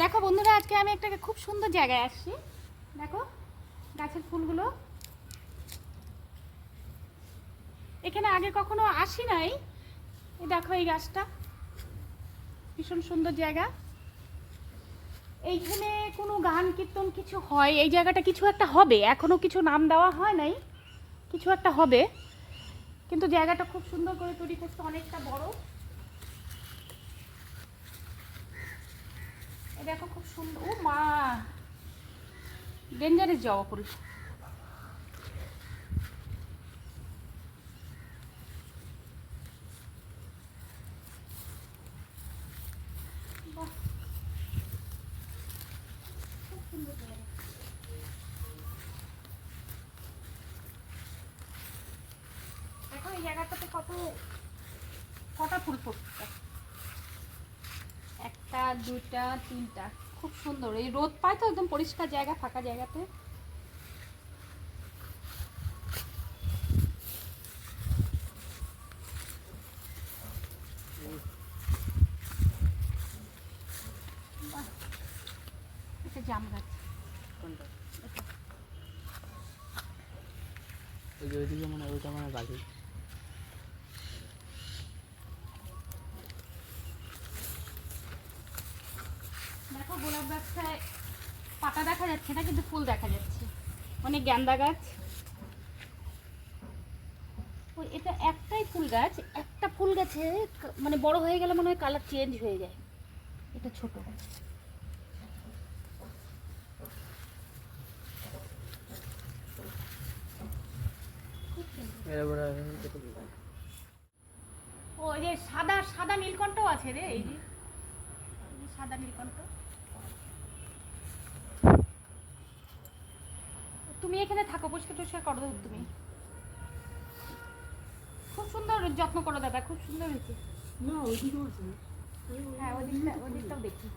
দেখো বন্ধুরা, আজকে আমি একটা খুব সুন্দর জায়গায় আসছি। দেখো গাছের ফুলগুলো, এখানে আগে কখনো আসি নাই। এই দেখো এই গাছটা, ভীষণ সুন্দর জায়গা। এইখানে কোনো গান কীর্তন কিছু হয়, এই জায়গাটা কিছু একটা হবে, এখনো কিছু নাম দেওয়া হয় নাই, কিছু একটা হবে। কিন্তু জায়গাটা খুব সুন্দর করে তৈরি করতে, অনেকটা বড়। এই দেখো খুব সুন্দর। ও মা, ডেঞ্জারাস যাওয়া পড়ি। দেখো এই জায়গাটাতে কটা ফুল ফুটছে, একটা দুইটা তিনটা, খুব সুন্দর। এই রোদ পায় তো, একদম পরিষ্কার জায়গা, ফাঁকা জায়গাতে। এটা জাম গাছ। কোনটা? ওই যে ওইদিকে মনে হয় ওইটা মানে বাকি। দেখো গোলাপ গাছটায় পাতা দেখা যাচ্ছে না, কিন্তু ফুল দেখা যাচ্ছে, অনেক গেন্দা গাছ। ওই এটা একটাই ফুল গাছ, একটা ফুল গাছে মানে বড় হয়ে গেলে মনে হয় কালার চেঞ্জ হয়ে যায়। এটা ছোট। ও এই যে সাদা সাদা নীলকণ্ঠ আছে রে, এই যে সাদা নীলকণ্ঠ। তুমি এখানে থাকো, পরিষ্কার টরিষ্কার করো তুমি। খুব সুন্দর যত্ন করো দাদা, খুব সুন্দর হয়েছে। না ওইদিকেও আছে। হ্যাঁ ওই দিকটাও দেখি।